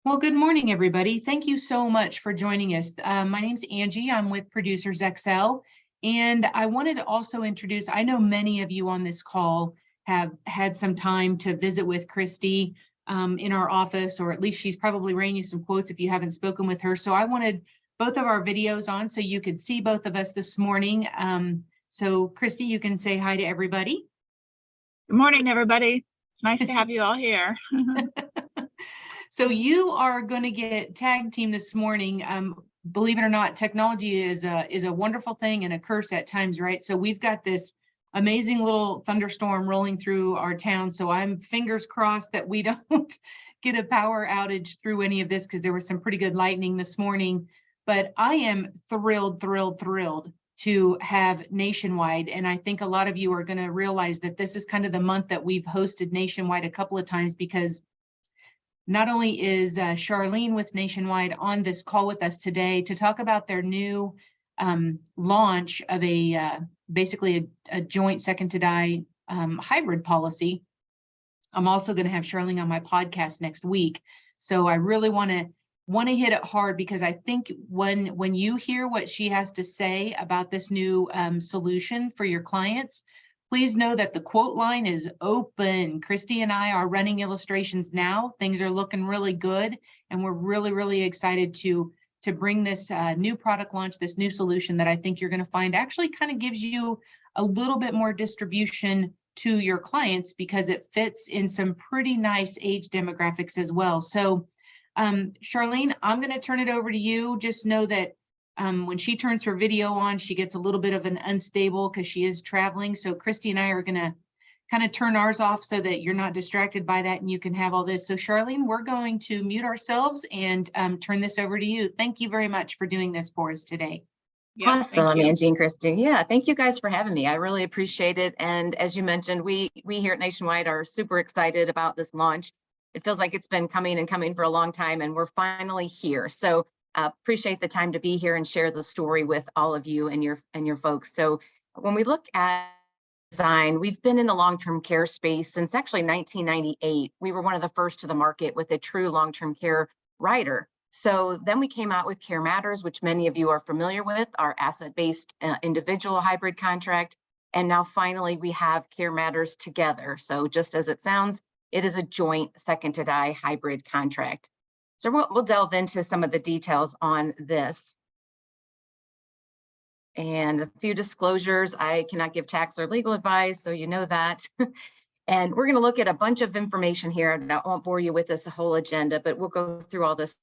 Well, good morning, everybody. Thank you so much for joining us. My name's Angie. I'm with Producers XL, and I wanted to also introduce, I know many of you on this call have had some time to visit with Kristi in our office, or at least she's probably ran you some quotes if you haven't spoken with her. So I wanted both of our videos on so you could see both of us this morning. So Kristi, you can say hi to everybody. Good morning, everybody. It's nice to have you all here. So you are going to get tag team this morning. Believe it or not, technology is a wonderful thing and a curse at times, right? So we've got this amazing little thunderstorm rolling through our town. So I'm fingers crossed that we don't get a power outage through any of this, because there was some pretty good lightning this morning. But I am thrilled to have Nationwide. And I think a lot of you are going to realize that this is kind of the month that we've hosted Nationwide a couple of times, because not only is Charlene with Nationwide on this call with us today to talk about their new launch of basically a joint second to die hybrid policy. I'm also going to have Charlene on my podcast next week. So I really want to hit it hard, because I think when you hear what she has to say about this new solution for your clients, please know that the quote line is open. Kristi and I are running illustrations now. Things are looking really good, and we're really excited to bring this new product launch, this new solution that I think you're going to find actually kind of gives you a little bit more distribution to your clients, because it fits in some pretty nice age demographics as well. So Charlene, I'm going to turn it over to you. Just know that when she turns her video on, she gets a little bit of an unstable because she is traveling. So Kristi and I are going to kind of turn ours off so that you're not distracted by that and you can have all this. So Charlene, we're going to mute ourselves and turn this over to you. Thank you very much for doing this for us today. Yeah, awesome, Angie and Kristi. Yeah, thank you guys for having me. I really appreciate it. And as you mentioned, we here at Nationwide are super excited about this launch. It feels like it's been coming for a long time, and we're finally here. So appreciate the time to be here and share the story with all of you and your folks. So when we look at design, we've been in the long-term care space since actually 1998. We were one of the first to the market with a true long-term care rider. So then we came out with CareMatters, which many of you are familiar with, our asset-based individual hybrid contract. And now finally we have CareMatters Together. So just as it sounds, it is a joint second to die hybrid contract. So we'll delve into some of the details on this. And a few disclosures: I cannot give tax or legal advice, so you know that. And we're going to look at a bunch of information here, and I won't bore you with this whole agenda, but we'll go through all this.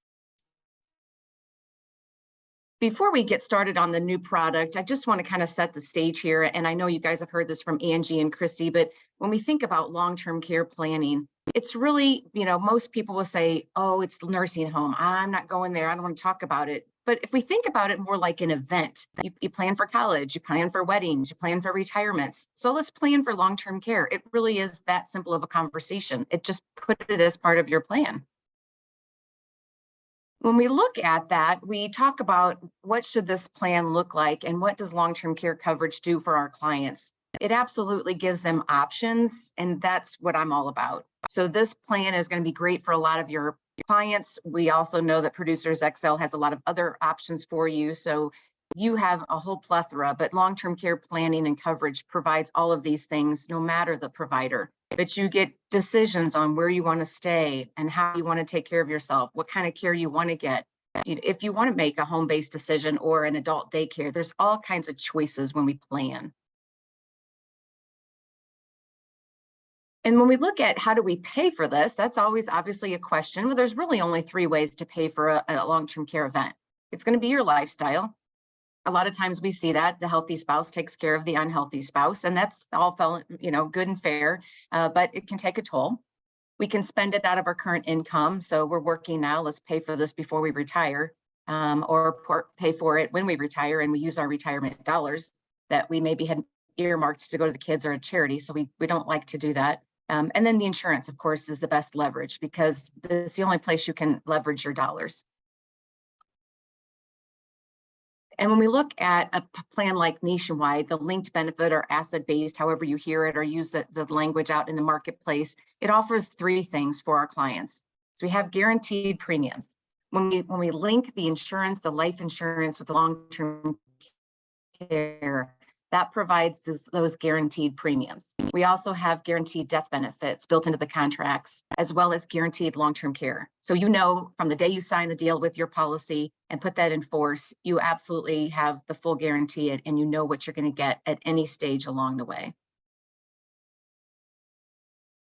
Before we get started on the new product, I just want to kind of set the stage here. And I know you guys have heard this from Angie and Kristi, but when we think about long-term care planning, it's really, most people will say, oh, it's nursing home. I'm not going there. I don't want to talk about it. But if we think about it more like an event, you plan for college, you plan for weddings, you plan for retirements. So let's plan for long-term care. It really is that simple of a conversation. It just put it as part of your plan. When we look at that, we talk about what should this plan look like and what does long-term care coverage do for our clients. It absolutely gives them options, and that's what I'm all about. So this plan is going to be great for a lot of your clients. We also know that Producers XL has a lot of other options for you. So you have a whole plethora, but long-term care planning and coverage provides all of these things, no matter the provider. But you get decisions on where you want to stay and how you want to take care of yourself, what kind of care you want to get. If you want to make a home-based decision or an adult daycare, there's all kinds of choices when we plan. And when we look at how do we pay for this, that's always obviously a question. Well, there's really only 3 ways to pay for a long-term care event. It's going to be your lifestyle. A lot of times we see that the healthy spouse takes care of the unhealthy spouse, and that's all good and fair, but it can take a toll. We can spend it out of our current income. So we're working now, let's pay for this before we retire, or pay for it when we retire, and we use our retirement dollars that we maybe had earmarked to go to the kids or a charity. So we don't like to do that. And then the insurance, of course, is the best leverage, because it's the only place you can leverage your dollars. And when we look at a plan like Nationwide, the linked benefit or asset-based, however you hear it or use the language out in the marketplace, it offers 3 things for our clients. So we have guaranteed premiums. When we link the insurance, the life insurance with the long-term care, that provides those guaranteed premiums. We also have guaranteed death benefits built into the contracts, as well as guaranteed long-term care. So you know from the day you sign the deal with your policy and put that in force, you absolutely have the full guarantee and you know what you're going to get at any stage along the way.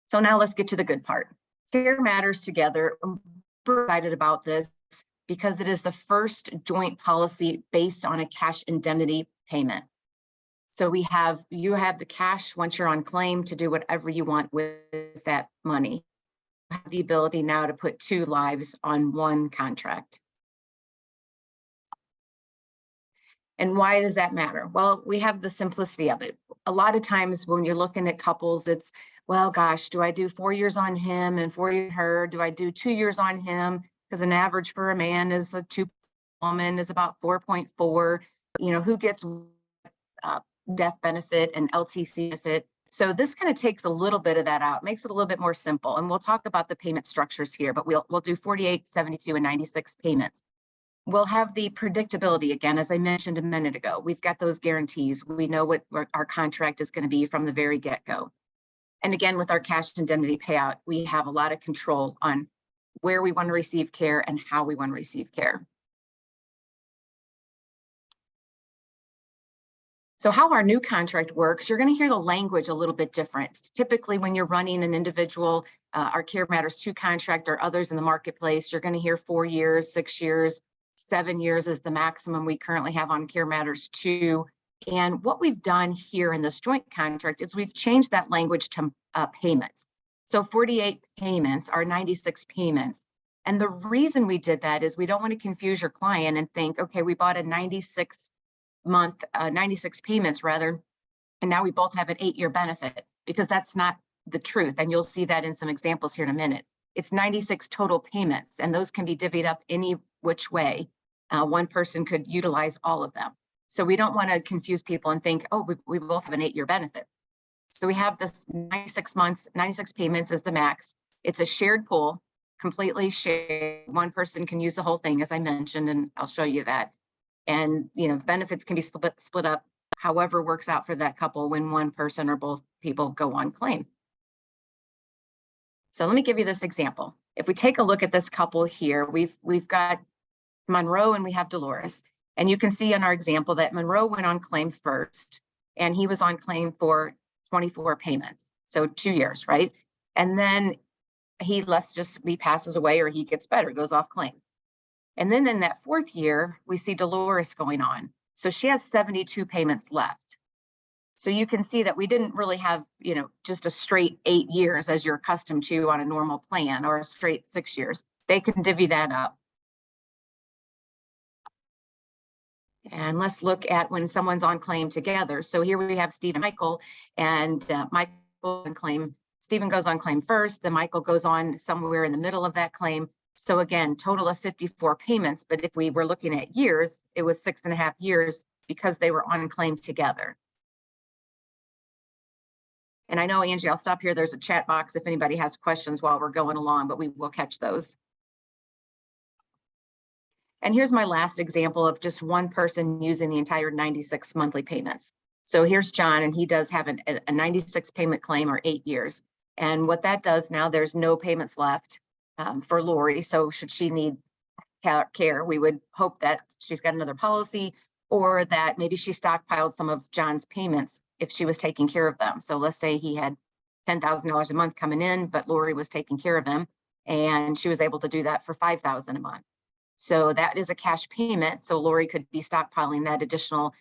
So now let's get to the good part. CareMatters Together. I'm excited about this because it is the first joint policy based on a cash indemnity payment. So you have the cash once you're on claim to do whatever you want with that money. You have the ability now to put 2 lives on 1 contract. And why does that matter? Well, we have the simplicity of it. A lot of times when you're looking at couples, it's, well, gosh, do I do 4 years on him and 4 years on her? Do I do 2 years on him? Because an average for a man is a 2, woman is about 4.4. You know, who gets death benefit and LTC benefit. So this kind of takes a little bit of that out, makes it a little bit more simple. And we'll talk about the payment structures here, but we'll do 48, 72, and 96 payments. We'll have the predictability again, as I mentioned a minute ago. We've got those guarantees. We know what our contract is going to be from the very get-go. And again, with our cash indemnity payout, we have a lot of control on where we want to receive care and how we want to receive care. So how our new contract works, you're going to hear the language a little bit different. Typically, when you're running an individual, our CareMatters 2 contract or others in the marketplace, you're going to hear 4 years, 6 years, 7 years is the maximum we currently have on CareMatters 2. And what we've done here in this joint contract is we've changed that language to payments. So 48 payments are 96 payments. And the reason we did that is we don't want to confuse your client and think, okay, we bought a 96 payments rather, and now we both have an 8-year benefit, because that's not the truth. And you'll see that in some examples here in a minute. It's 96 total payments, and those can be divvied up any which way. One person could utilize all of them. So we don't want to confuse people and think, oh, we both have an 8-year benefit. So we have this 96 months, 96 payments is the max. It's a shared pool, completely shared. One person can use the whole thing, as I mentioned, and I'll show you that. And, you know, benefits can be split up however works out for that couple when one person or both people go on claim. So let me give you this example. If we take a look at this couple here, we've got Monroe and we have Dolores. And you can see in our example that Monroe went on claim first, and he was on claim for 24 payments. So 2 years, right? And then he passes away, or he gets better, goes off claim. And then in that 4th year, we see Dolores going on. So she has 72 payments left. So you can see that we didn't really have, you know, just a straight 8 years as you're accustomed to on a normal plan, or a straight 6 years. They can divvy that up. And let's look at when someone's on claim together. So here we have Steve and Michael, and Michael on claim. Stephen goes on claim first, then Michael goes on somewhere in the middle of that claim. So again, total of 54 payments, but if we were looking at years, it was 6.5 years because they were on claim together. And I know, Angie, I'll stop here. There's a chat box if anybody has questions while we're going along, but we will catch those. And here's my last example of just one person using the entire 96 monthly payments. So here's John, and he does have a 96 payment claim, or 8 years. And what that does now, there's no payments left for Lori. So should she need care, we would hope that she's got another policy, or that maybe she stockpiled some of John's payments if she was taking care of them. So let's say he had $10,000 a month coming in, but Lori was taking care of him, and she was able to do that for $5,000 a month. So that is a cash payment. So Lori could be stockpiling that additional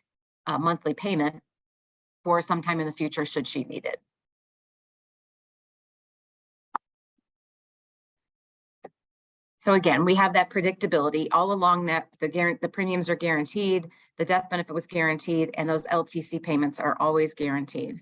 monthly payment for sometime in the future should she need it. So again, we have that predictability all along, that the premiums are guaranteed, the death benefit was guaranteed, and those LTC payments are always guaranteed.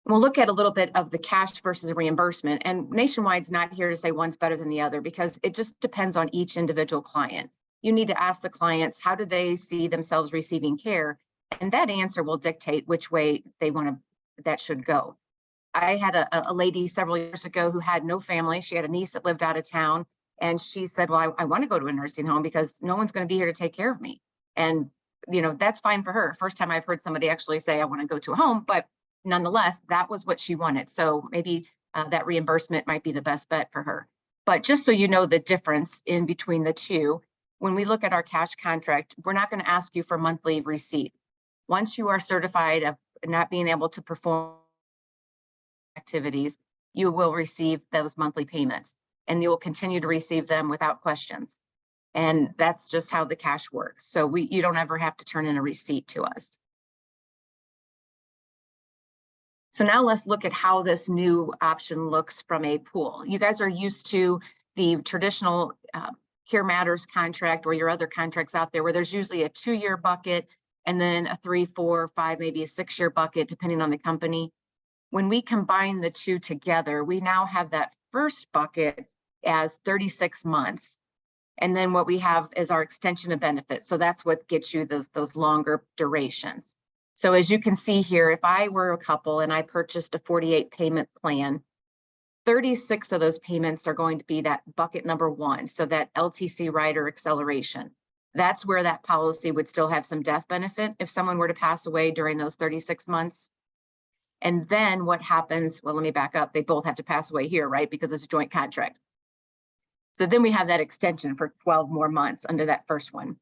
We'll look at a little bit of the cash versus reimbursement, and Nationwide's not here to say one's better than the other, because it just depends on each individual client. You need to ask the clients, how do they see themselves receiving care? And that answer will dictate which way they want that should go. I had a lady several years ago who had no family. She had a niece that lived out of town. And she said, well, I want to go to a nursing home because no one's going to be here to take care of me. And, you know, that's fine for her. First time I've heard somebody actually say, I want to go to a home, but nonetheless, that was what she wanted. So maybe that reimbursement might be the best bet for her. But just so you know the difference in between the two, when we look at our cash contract, we're not going to ask you for monthly receipts. Once you are certified of not being able to perform activities, you will receive those monthly payments and you will continue to receive them without questions. And that's just how the cash works. So you don't ever have to turn in a receipt to us. So now let's look at how this new option looks from a pool. You guys are used to the traditional CareMatters contract or your other contracts out there where there's usually a 2-year bucket and then a 3, 4, 5, maybe a 6-year bucket, depending on the company. When we combine the two together, we now have that first bucket as 36 months. And then what we have is our extension of benefits. So that's what gets you those longer durations. So as you can see here, if I were a couple and I purchased a 48 payment plan, 36 of those payments are going to be that bucket number 1. So that LTC rider acceleration. That's where that policy would still have some death benefit if someone were to pass away during those 36 months. And then what happens, well, let me back up. They both have to pass away here, right? Because it's a joint contract. So then we have that extension for 12 more months under that first one.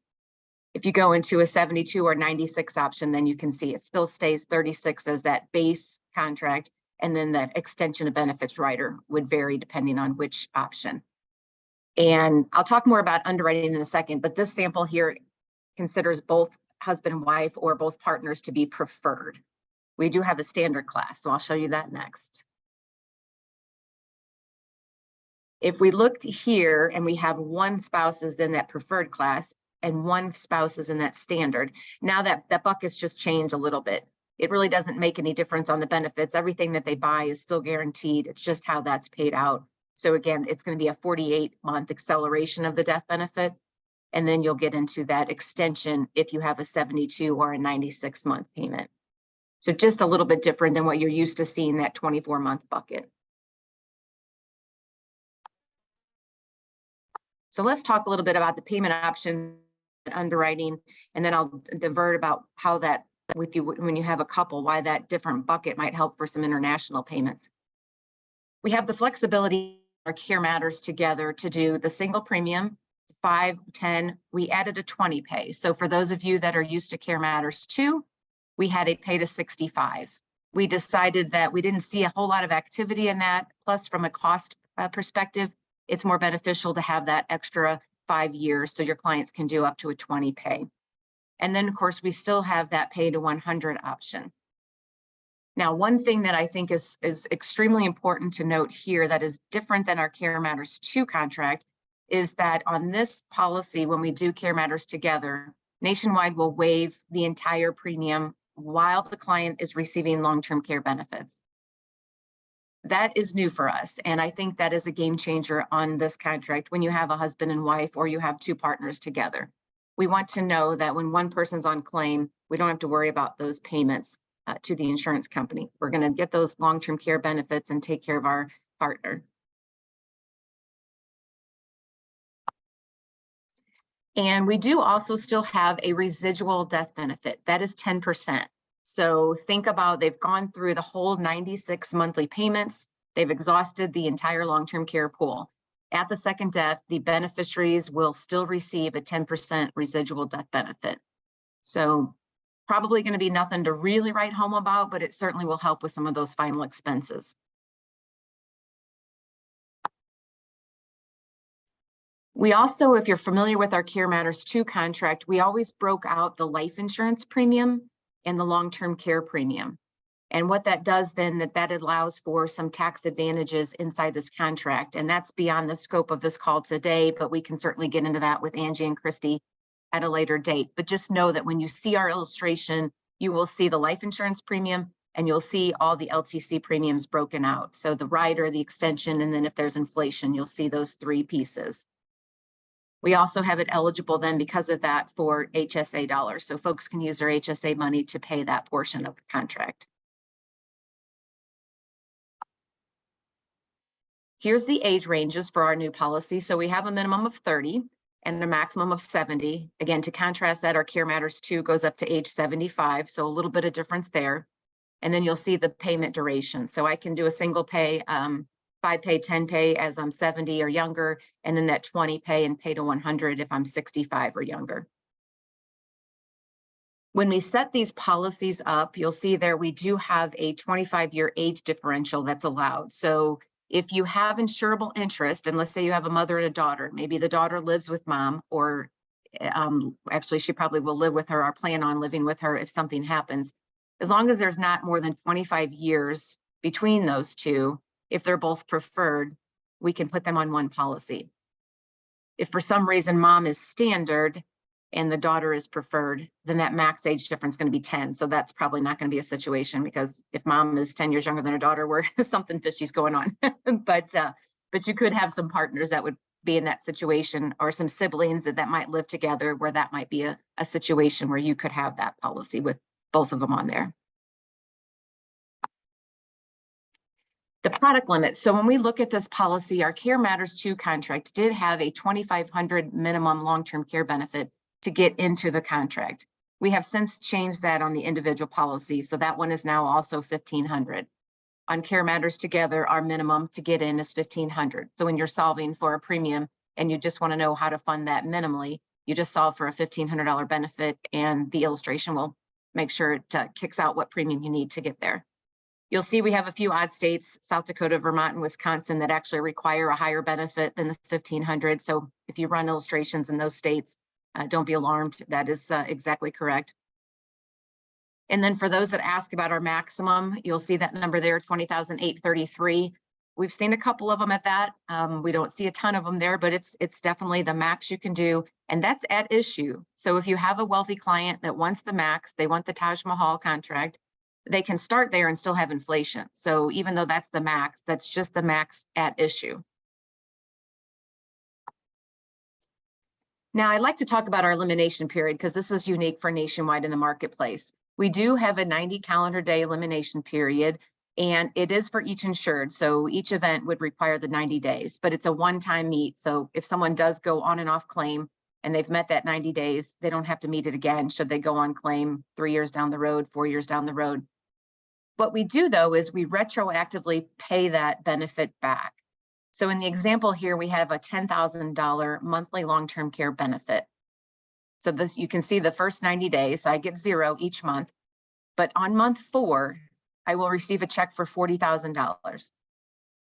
If you go into a 72 or 96 option, then you can see it still stays 36 as that base contract. And then that extension of benefits rider would vary depending on which option. And I'll talk more about underwriting in a second, but this sample here considers both husband and wife or both partners to be preferred. We do have a standard class, so I'll show you that next. If we looked here and we have one spouse is in that preferred class and one spouse is in that standard, now that bucket's just changed a little bit. It really doesn't make any difference on the benefits. Everything that they buy is still guaranteed. It's just how that's paid out. So again, it's going to be a 48-month acceleration of the death benefit. And then you'll get into that extension if you have a 72 or a 96-month payment. So just a little bit different than what you're used to seeing, that 24-month bucket. So let's talk a little bit about the payment option underwriting, and then I'll divert about how that with you when you have a couple, why that different bucket might help for some international payments. We have the flexibility our CareMatters Together to do the single premium, 5, 10, we added a 20 pay. So for those of you that are used to CareMatters 2, we had a pay to 65. We decided that we didn't see a whole lot of activity in that. Plus from a cost perspective, it's more beneficial to have that extra 5 years so your clients can do up to a 20 pay. And then of course, we still have that pay to 100 option. Now, one thing that I think is extremely important to note here that is different than our CareMatters 2 contract is that on this policy, when we do CareMatters Together, Nationwide will waive the entire premium while the client is receiving long-term care benefits. That is new for us, and I think that is a game changer on this contract when you have a husband and wife or you have 2 partners together. We want to know that when one person's on claim, we don't have to worry about those payments to the insurance company. We're going to get those long-term care benefits and take care of our partner. And we do also still have a residual death benefit. That is 10%. So think about, they've gone through the whole 96 monthly payments. They've exhausted the entire long-term care pool. At the second death, the beneficiaries will still receive a 10% residual death benefit. So probably going to be nothing to really write home about, but it certainly will help with some of those final expenses. We also, if you're familiar with our CareMatters 2 contract, we always broke out the life insurance premium and the long-term care premium. And what that does then, that allows for some tax advantages inside this contract. And that's beyond the scope of this call today, but we can certainly get into that with Angie and Kristi at a later date. But just know that when you see our illustration, you will see the life insurance premium and you'll see all the LTC premiums broken out. So the rider, the extension, and then if there's inflation, you'll see those 3 pieces. We also have it eligible then because of that for HSA dollars. So folks can use their HSA money to pay that portion of the contract. Here's the age ranges for our new policy. So we have a minimum of 30 and a maximum of 70. Again, to contrast that, our CareMatters 2 goes up to age 75. So a little bit of difference there. And then you'll see the payment duration. So I can do a single pay, 5 pay, 10 pay as I'm 70 or younger, and then that 20 pay and pay to 100 if I'm 65 or younger. When we set these policies up, you'll see there we do have a 25-year age differential that's allowed. So if you have insurable interest, and let's say you have a mother and a daughter, maybe the daughter lives with mom, or actually she probably will live with her or plan on living with her if something happens. As long as there's not more than 25 years between those two, if they're both preferred, we can put them on one policy. If for some reason mom is standard and the daughter is preferred, then that max age difference is going to be 10. So that's probably not going to be a situation, because if mom is 10 years younger than her daughter, where something fishy's going on. but you could have some partners that would be in that situation, or some siblings that might live together, where that might be a situation where you could have that policy with both of them on there. The product limit. So when we look at this policy, our CareMatters 2 contract did have a $2,500 minimum long-term care benefit to get into the contract. We have since changed that on the individual policy. So that one is now also $1,500. On CareMatters Together, our minimum to get in is $1,500. So when you're solving for a premium and you just want to know how to fund that minimally, you just solve for a $1,500 benefit, and the illustration will make sure it kicks out what premium you need to get there. You'll see we have a few odd states, South Dakota, Vermont, and Wisconsin, that actually require a higher benefit than the $1,500. So if you run illustrations in those states, don't be alarmed. That is exactly correct. And then for those that ask about our maximum, you'll see that number there, $20,833. We've seen a couple of them at that. We don't see a ton of them there, but it's definitely the max you can do. And that's at issue. So if you have a wealthy client that wants the max, they want the Taj Mahal contract, they can start there and still have inflation. So even though that's the max, that's just the max at issue. Now I'd like to talk about our elimination period, because this is unique for Nationwide in the marketplace. We do have a 90 calendar day elimination period, and it is for each insured. So each event would require the 90 days, but it's a one-time meet. So if someone does go on and off claim and they've met that 90 days, they don't have to meet it again should they go on claim 3 years down the road, 4 years down the road. What we do though is we retroactively pay that benefit back. So in the example here, we have a $10,000 monthly long-term care benefit. So this, you can see the first 90 days, I get $0 each month, but on month 4, I will receive a check for $40,000.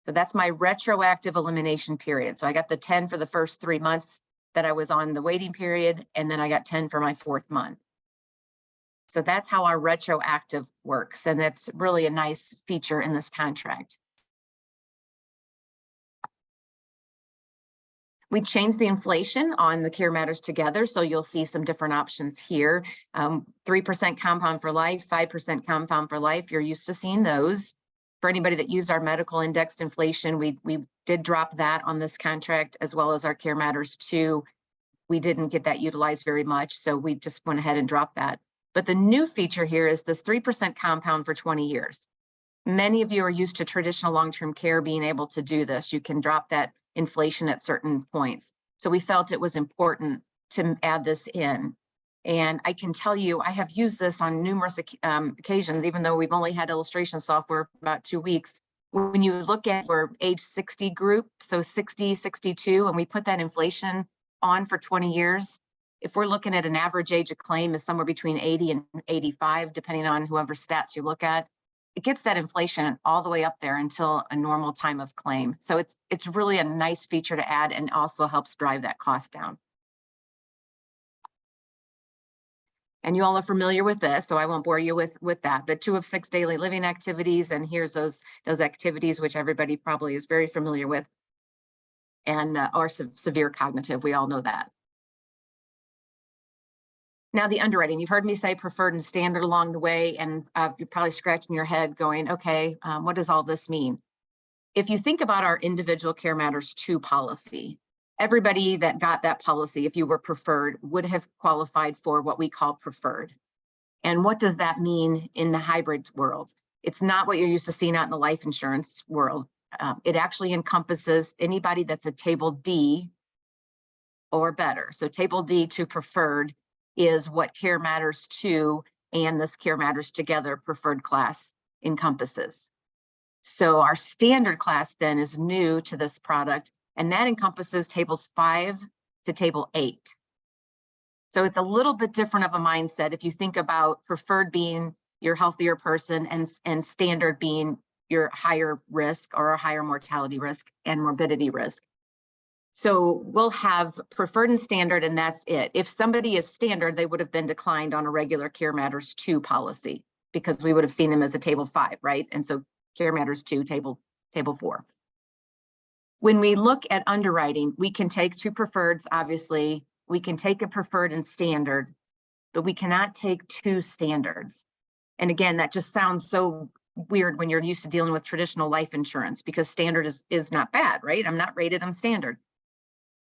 So that's my retroactive elimination period. So I got the 10 for the first 3 months that I was on the waiting period, and then I got 10 for my 4th month. So that's how our retroactive works, and that's really a nice feature in this contract. We changed the inflation on the CareMatters Together, so you'll see some different options here. 3% compound for life, 5% compound for life. You're used to seeing those. For anybody that used our medical indexed inflation, we did drop that on this contract, as well as our CareMatters 2. We didn't get that utilized very much, so we just went ahead and dropped that. But the new feature here is this 3% compound for 20 years. Many of you are used to traditional long-term care being able to do this. You can drop that inflation at certain points. So we felt it was important to add this in. And I can tell you, I have used this on numerous occasions, even though we've only had illustration software for about 2 weeks. When you look at our age 60 group, so 60, 62, and we put that inflation on for 20 years, if we're looking at an average age of claim is somewhere between 80 and 85, depending on whoever stats you look at, it gets that inflation all the way up there until a normal time of claim. So it's really a nice feature to add, and also helps drive that cost down. And you all are familiar with this, so I won't bore you with that, but 2 of 6 daily living activities, and here's those activities which everybody probably is very familiar with, and or severe cognitive, we all know that. Now the underwriting, you've heard me say preferred and standard along the way, and you're probably scratching your head going, okay, what does all this mean? If you think about our individual CareMatters 2 policy, everybody that got that policy, if you were preferred, would have qualified for what we call preferred. And what does that mean in the hybrid world? It's not what you're used to seeing out in the life insurance world. It actually encompasses anybody that's a table D or better. So table D to preferred is what CareMatters 2 and this CareMatters Together preferred class encompasses. So our standard class then is new to this product, and that encompasses tables 5 to table 8. So it's a little bit different of a mindset if you think about preferred being your healthier person and standard being your higher risk or a higher mortality risk and morbidity risk. So we'll have preferred and standard, and that's it. If somebody is standard, they would have been declined on a regular CareMatters 2 policy because we would have seen them as a table 5, right? And so CareMatters 2, table 4. When we look at underwriting, we can take 2 preferreds, obviously. We can take a preferred and standard, but we cannot take 2 standards. And again, that just sounds so weird when you're used to dealing with traditional life insurance, because standard is not bad, right? I'm not rated, I'm standard.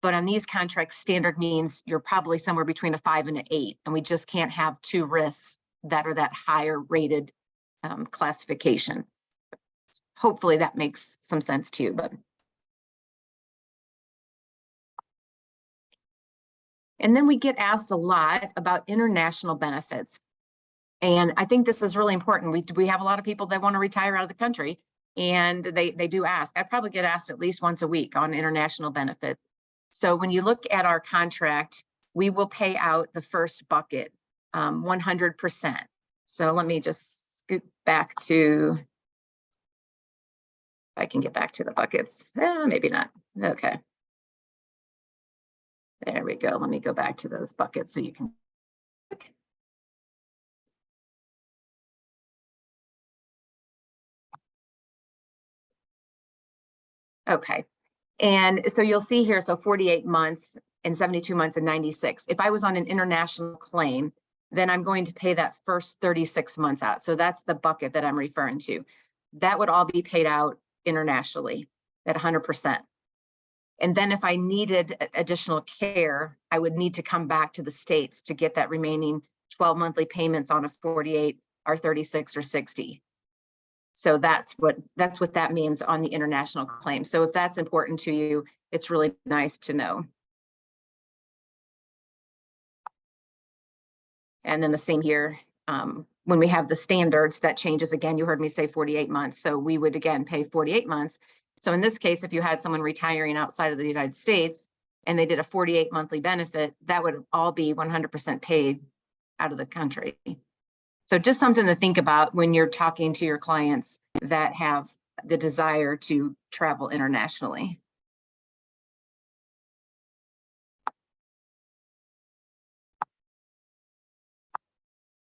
But on these contracts, standard means you're probably somewhere between a 5 and an 8, and we just can't have 2 risks that are that higher rated classification. Hopefully that makes some sense to you. But and then we get asked a lot about international benefits. And I think this is really important. We have a lot of people that want to retire out of the country, and they do ask. I probably get asked at least once a week on international benefits. So when you look at our contract, we will pay out the first bucket 100%. So let me just scoot back to, if I can get back to the buckets. Maybe not. Okay. There we go. Let me go back to those buckets so you can. Okay. And so you'll see here, so 48 months and 72 months and 96. If I was on an international claim, then I'm going to pay that first 36 months out. So that's the bucket that I'm referring to. That would all be paid out internationally at 100%. And then if I needed additional care, I would need to come back to the States to get that remaining 12 monthly payments on a 48 or 36 or 60. So that's what that means on the international claim. So if that's important to you, it's really nice to know. And then the same here, when we have the standards, that changes again. You heard me say 48 months. So we would again pay 48 months. So in this case, if you had someone retiring outside of the United States and they did a 48 monthly benefit, that would all be 100% paid out of the country. So just something to think about when you're talking to your clients that have the desire to travel internationally.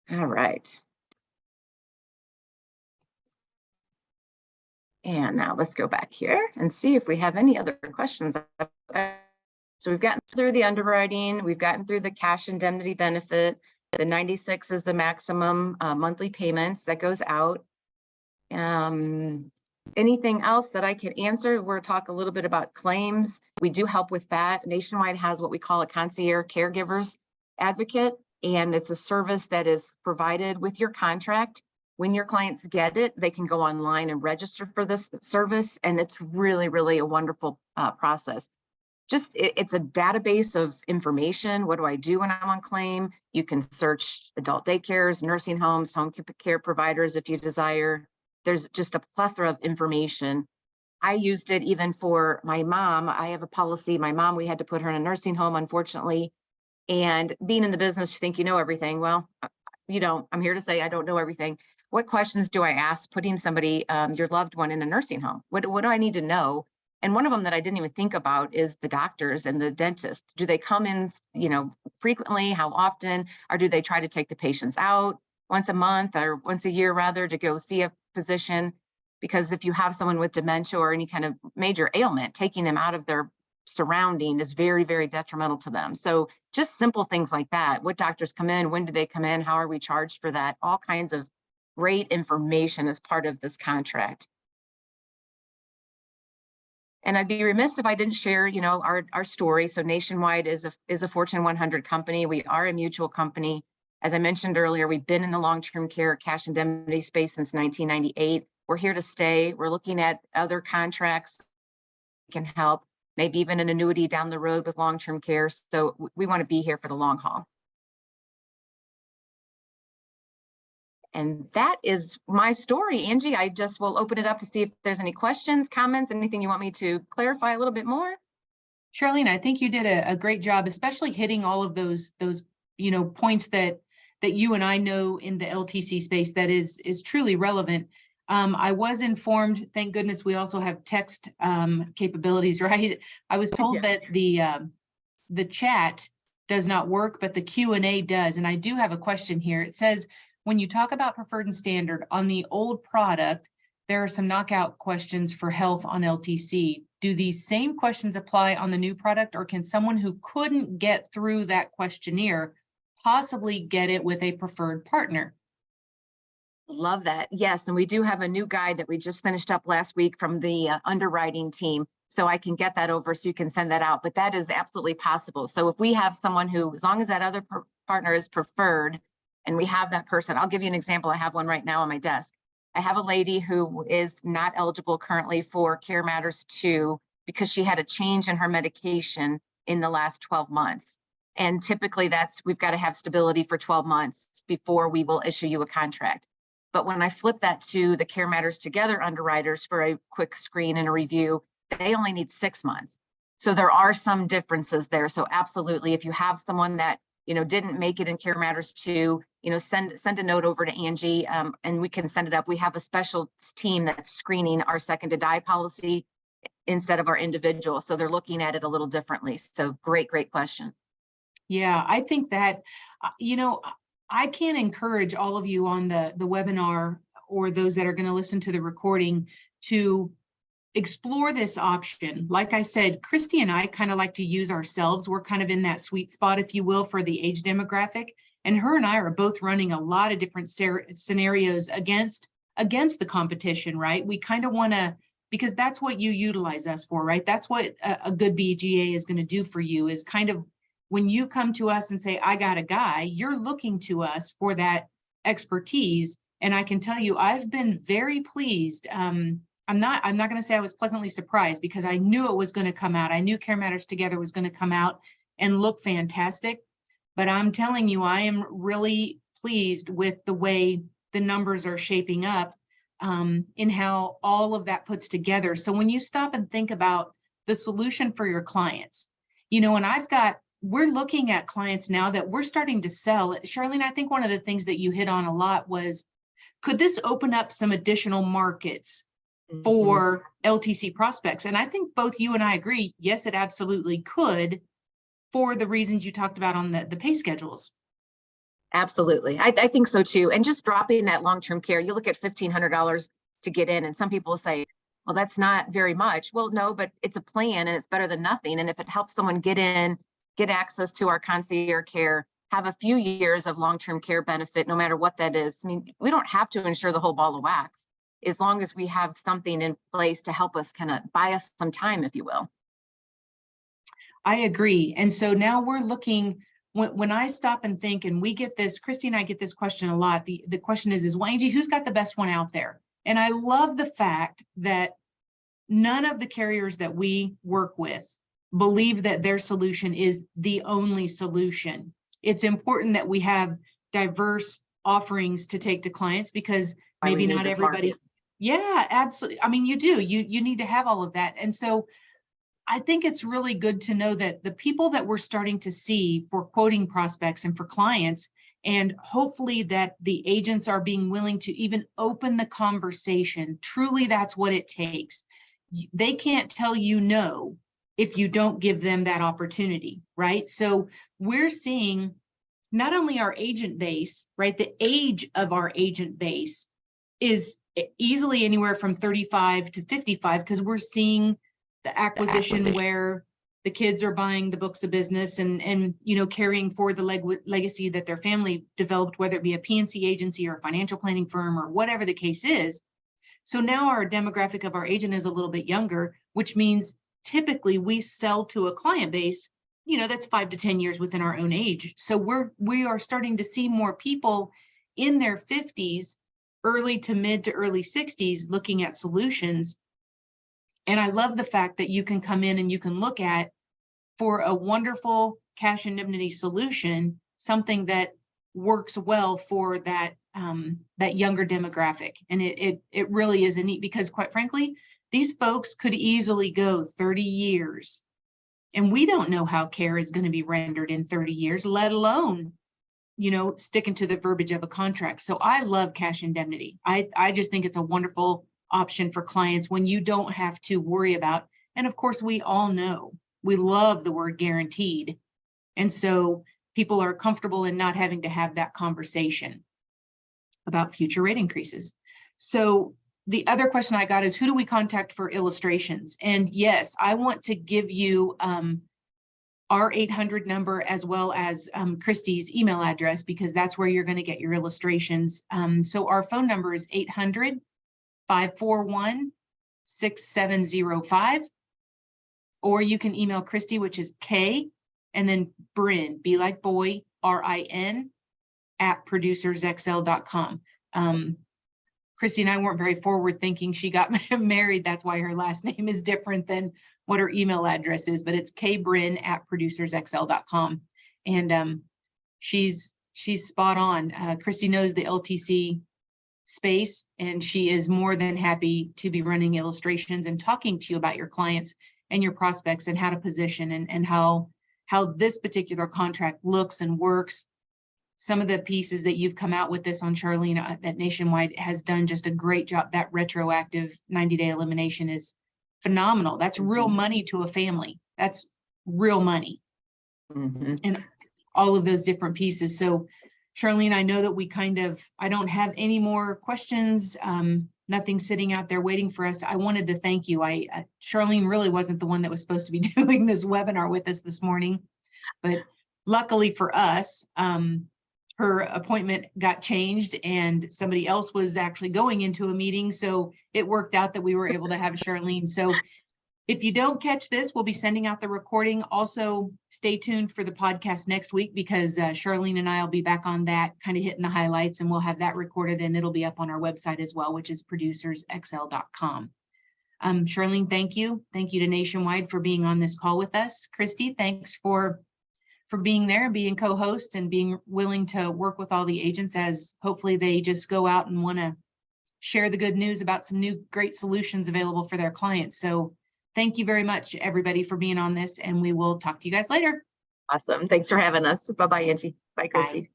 All right. And now let's go back here and see if we have any other questions. So we've gotten through the underwriting, we've gotten through the cash indemnity benefit. The 96 is the maximum monthly payments that goes out. Anything else that I could answer? We'll talk a little bit about claims. We do help with that. Nationwide has what we call a concierge caregivers advocate, and it's a service that is provided with your contract. When your clients get it, they can go online and register for this service, and it's really, really a wonderful process. It's a database of information. What do I do when I'm on claim? You can search adult daycares, nursing homes, home care providers if you desire. There's just a plethora of information. I used it even for my mom. I have a policy. My mom, we had to put her in a nursing home, unfortunately. And being in the business, you think you know everything. Well, you don't. I'm here to say I don't know everything. What questions do I ask putting somebody, your loved one, in a nursing home? What do I need to know? And one of them that I didn't even think about is the doctors and the dentist. Do they come in, frequently? How often? Or do they try to take the patients out once a month or once a year rather to go see a physician? Because if you have someone with dementia or any kind of major ailment, taking them out of their surrounding is very, very detrimental to them. So just simple things like that. What doctors come in? When do they come in? How are we charged for that? All kinds of great information as part of this contract. And I'd be remiss if I didn't share, our story. So Nationwide is a Fortune 100 company. We are a mutual company. As I mentioned earlier, we've been in the long-term care cash indemnity space since 1998. We're here to stay. We're looking at other contracts that can help, maybe even an annuity down the road with long-term care. So we want to be here for the long haul. And that is my story, Angie. I just will open it up to see if there's any questions, comments, anything you want me to clarify a little bit more. Charlene, I think you did a great job, especially hitting all of those points that you and I know in the LTC space that is truly relevant. I was informed, thank goodness, we also have text capabilities, right? I was told that the chat does not work, but the Q&A does. And I do have a question here. It says, when you talk about preferred and standard on the old product, there are some knockout questions for health on LTC. Do these same questions apply on the new product, or can someone who couldn't get through that questionnaire possibly get it with a preferred partner? Love that. Yes. And we do have a new guide that we just finished up last week from the underwriting team. So I can get that over so you can send that out, but that is absolutely possible. So if we have someone who, as long as that other partner is preferred, and we have that person, I'll give you an example. I have one right now on my desk. I have a lady who is not eligible currently for CareMatters 2 because she had a change in her medication in the last 12 months. And typically we've got to have stability for 12 months before we will issue you a contract. But when I flip that to the CareMatters Together underwriters for a quick screen and a review, they only need 6 months. So there are some differences there. So absolutely, if you have someone that didn't make it in CareMatters 2, send a note over to Angie, and we can send it up. We have a special team that's screening our second to die policy instead of our individual. So they're looking at it a little differently. So great question. Yeah, I think that, I can't encourage all of you on the webinar or those that are going to listen to the recording to explore this option. Like I said, Kristi and I kind of like to use ourselves. We're kind of in that sweet spot, if you will, for the age demographic. And her and I are both running a lot of different scenarios against the competition, right? We kind of want to, because that's what you utilize us for, right? That's what a good BGA is going to do for you, is kind of when you come to us and say, I got a guy, you're looking to us for that expertise. And I can tell you, I've been very pleased. I'm not going to say I was pleasantly surprised, because I knew it was going to come out. I knew CareMatters Together was going to come out and look fantastic. But I'm telling you, I am really pleased with the way the numbers are shaping up, in how all of that puts together. So when you stop and think about the solution for your clients, and we're looking at clients now that we're starting to sell. Charlene, I think one of the things that you hit on a lot was, could this open up some additional markets for LTC prospects? And I think both you and I agree, yes, it absolutely could, for the reasons you talked about on the pay schedules. Absolutely. I think so too. And just dropping that long-term care, you look at $1,500 to get in, and some people say, well, that's not very much. Well, no, but it's a plan and it's better than nothing. And if it helps someone get in, get access to our concierge care, have a few years of long-term care benefit, no matter what that is. I mean, we don't have to insure the whole ball of wax, as long as we have something in place to help us kind of buy us some time, if you will. I agree. And so now we're looking, when I stop and think, and we get this, Kristi and I get this question a lot. The question is, well, Angie, who's got the best one out there? And I love the fact that none of the carriers that we work with believe that their solution is the only solution. It's important that we have diverse offerings to take to clients, because maybe not everybody. Yeah, absolutely. I mean, you do, you need to have all of that. And so I think it's really good to know that the people that we're starting to see for quoting prospects and for clients, and hopefully that the agents are being willing to even open the conversation. Truly, that's what it takes. They can't tell you no if you don't give them that opportunity, right? So we're seeing not only our agent base, right? The age of our agent base is easily anywhere from 35 to 55, because we're seeing the acquisition where the kids are buying the books of business and carrying forward the legacy that their family developed, whether it be a P&C agency or a financial planning firm or whatever the case is. So now our demographic of our agent is a little bit younger, which means typically we sell to a client base, that's 5 to 10 years within our own age. So we are starting to see more people in their 50s, early to mid to early 60s looking at solutions. And I love the fact that you can come in and you can look at, for a wonderful cash indemnity solution, something that works well for that that younger demographic. And it really is a neat, because quite frankly, these folks could easily go 30 years. And we don't know how care is going to be rendered in 30 years, let alone, you know, sticking to the verbiage of a contract. So I love cash indemnity. I just think it's a wonderful option for clients when you don't have to worry about. And of course, we all know we love the word guaranteed. And so people are comfortable in not having to have that conversation about future rate increases. So the other question I got is, who do we contact for illustrations? And yes, I want to give you our 800 number as well as Kristi's email address, because that's where you're going to get your illustrations. So our phone number is 800-541-6705. Or you can email Kristi, which is K, and then Brin, B like boy, RIN, @producersxl.com. Kristi and I weren't very forward thinking. She got married. That's why her last name is different than what her email address is, but it's kbrin @producersxl.com. And she's spot on. Kristi knows the LTC space, and she is more than happy to be running illustrations and talking to you about your clients and your prospects and how to position and how this particular contract looks and works. Some of the pieces that you've come out with this on, Charlene, that Nationwide has done just a great job. That retroactive 90-day elimination is phenomenal. That's real money to a family. That's real money. And all of those different pieces. So Charlene, I know that I don't have any more questions. Nothing sitting out there waiting for us. I wanted to thank you. Charlene really wasn't the one that was supposed to be doing this webinar with us this morning, but luckily for us, her appointment got changed and somebody else was actually going into a meeting. So it worked out that we were able to have Charlene. So if you don't catch this, we'll be sending out the recording. Also, stay tuned for the podcast next week, because Charlene and I will be back on that, kind of hitting the highlights, and we'll have that recorded and it'll be up on our website as well, which is producersxl.com. Charlene, thank you. Thank you to Nationwide for being on this call with us. Kristi, thanks for being there and being co-host and being willing to work with all the agents as hopefully they just go out and want to share the good news about some new great solutions available for their clients. So thank you very much, everybody, for being on this, and we will talk to you guys later. Awesome. Thanks for having us. Bye-bye, Angie. Bye, Kristi. Bye.